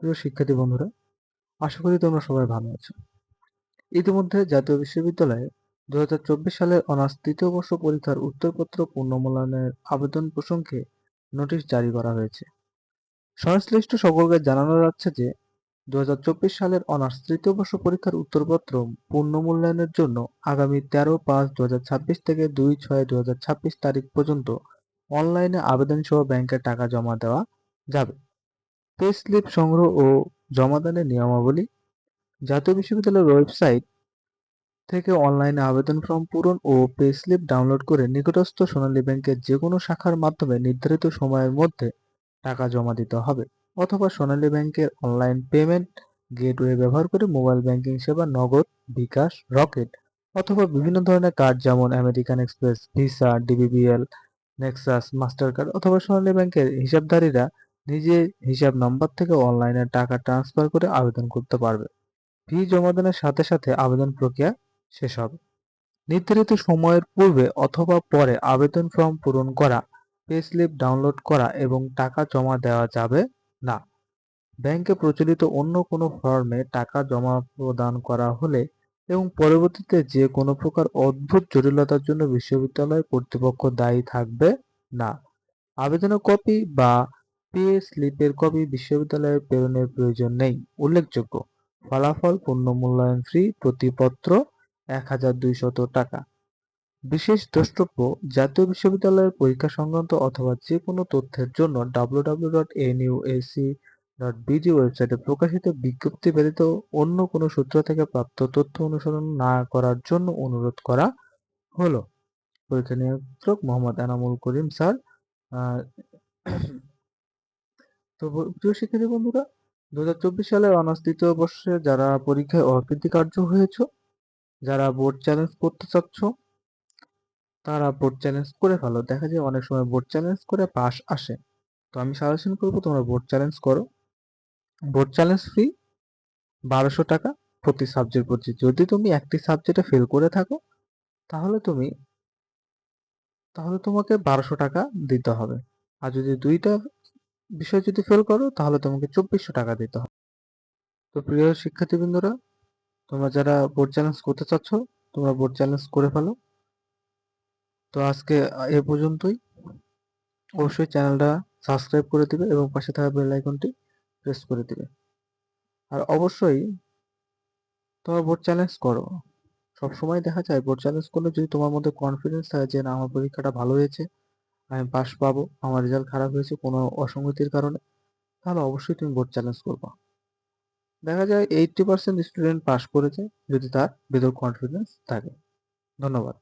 প্রিয় শিক্ষার্থী বন্ধুরা, আশা করি তোমরা সবাই ভালো আছো। ইতিমধ্যে জাতীয় বিশ্ববিদ্যালয়ে 2024 সালের অনার্স তৃতীয় বর্ষ পরীক্ষার উত্তরপত্র পুনর্মূল্যায়নের আবেদন প্রসঙ্গে নোটিশ জারি করা হয়েছে। সংশ্লিষ্ট সকলকে জানানো যাচ্ছে যে 2024 সালের অনার্স তৃতীয় বর্ষ পরীক্ষার উত্তরপত্র পুনর্মূল্যায়নের জন্য আগামী 13/5/2026 থেকে 2/6/2026 তারিখ পর্যন্ত অনলাইনে আবেদন সহ ব্যাংকে টাকা জমা দেওয়া যাবে। পে স্লিপ সংগ্রহ ও জমাদানের নিয়মাবলী। জাতীয় বিশ্ববিদ্যালয়ের ওয়েবসাইট থেকে অনলাইনে আবেদন ফর্ম পূরণ ও পে স্লিপ ডাউনলোড করে নিকটস্থ সোনালী ব্যাংকের যেকোনো শাখার মাধ্যমে নির্ধারিত সময়ের মধ্যে টাকা জমা দিতে হবে, অথবা সোনালী ব্যাংকের অনলাইন পেমেন্ট গেটওয়ে ব্যবহার করে মোবাইল ব্যাংকিং সেবা নগদ, বিকাশ, রকেট অথবা বিভিন্ন ধরনের কার্ড যেমন American express, visa, DBBL, Nexus, master card অথবা সোনালী ব্যাংকের হিসাবধারীরা নিজে হিসাব নম্বর থেকে অনলাইনে টাকা ট্রান্সফার করে আবেদন করতে পারবে। ফি জমাদানের সাথে সাথে আবেদন প্রক্রিয়া শেষ হবে। নির্ধারিত সময়ের পূর্বে অথবা পরে আবেদন ফর্ম পূরণ করা, পে স্লিপ ডাউনলোড করা এবং টাকা জমা দেওয়া যাবে না। ব্যাংকে প্রচলিত অন্য কোনো ফর্মে টাকা জমা প্রদান করা হলে এবং পরবর্তীতে যে কোনো প্রকার অদ্ভুত জটিলতার জন্য বিশ্ববিদ্যালয় কর্তৃপক্ষ দায়ী থাকবে না। আবেদনের কপি বা পে স্লিপের কপি বিশ্ববিদ্যালয়ে প্রেরণের প্রয়োজন নেই। উল্লেখযোগ্য, ফলাফল পুনর্মূল্যায়ন ফি প্রতি পত্র ১,২০০ টাকা। বিশেষ দ্রষ্টব্য, জাতীয় বিশ্ববিদ্যালয়ের পরীক্ষা সংক্রান্ত অথবা যে কোনো তথ্যের জন্য www.nuac.bd ওয়েবসাইটে প্রকাশিত বিজ্ঞপ্তি ব্যতীত অন্য কোনো সূত্র থেকে প্রাপ্ত তথ্য অনুসরণ না করার জন্য অনুরোধ করা হলো। পরীক্ষা নিয়ন্ত্রক মোহাম্মদ এনামুল করিম স্যার। আহ, তো প্রিয় শিক্ষার্থী বন্ধুরা, 2024 সালের অনার্স তৃতীয় বর্ষে যারা পরীক্ষায় অকৃতকার্য হয়েছে, যারা বোর্ড চ্যালেঞ্জ করতে চাচ্ছ, তারা বোর্ড চ্যালেঞ্জ করে ফেলো। দেখা যায় অনেক সময় বোর্ড চ্যালেঞ্জ করে পাস আসে। তো আমি সাজেশন করবো তোমরা বোর্ড চ্যালেঞ্জ করো। বোর্ড চ্যালেঞ্জ ফি 1200 টাকা প্রতি সাবজেক্ট প্রতি। যদি তুমি একটি সাবজেক্টে ফেল করে থাকো তাহলে তোমাকে 1200 টাকা দিতে হবে। আর যদি দুইটা বিষয় যদি ফেল করো তাহলে তোমাকে 2400 টাকা দিতে হবে। তো প্রিয় শিক্ষার্থীবৃন্দরা, তোমরা যারা বোর্ড চ্যালেঞ্জ করতে চাচ্ছ, তোমরা বোর্ড চ্যালেঞ্জ করে ফেলো। তো আজকে এ পর্যন্তই। অবশ্যই চ্যানেলটা সাবস্ক্রাইব করে দিবে এবং পাশে থাকা বেল আইকনটি প্রেস করে দিবে। আর অবশ্যই তোমার বোর্ড চ্যালেঞ্জ করো। সবসময় দেখা যায় বোর্ড চ্যালেঞ্জ করলে যদি তোমার মধ্যে কনফিডেন্স থাকে যে না, আমার পরীক্ষাটা ভালো হয়েছে, আমি পাস পাবো, আমার রেজাল্ট খারাপ হয়েছে কোনো অসঙ্গতির কারণে, তাহলে অবশ্যই তুমি বোর্ড চ্যালেঞ্জ করবা। দেখা যায় 80% স্টুডেন্ট পাস করেছে যদি তার ভিতর কনফিডেন্স থাকে। ধন্যবাদ।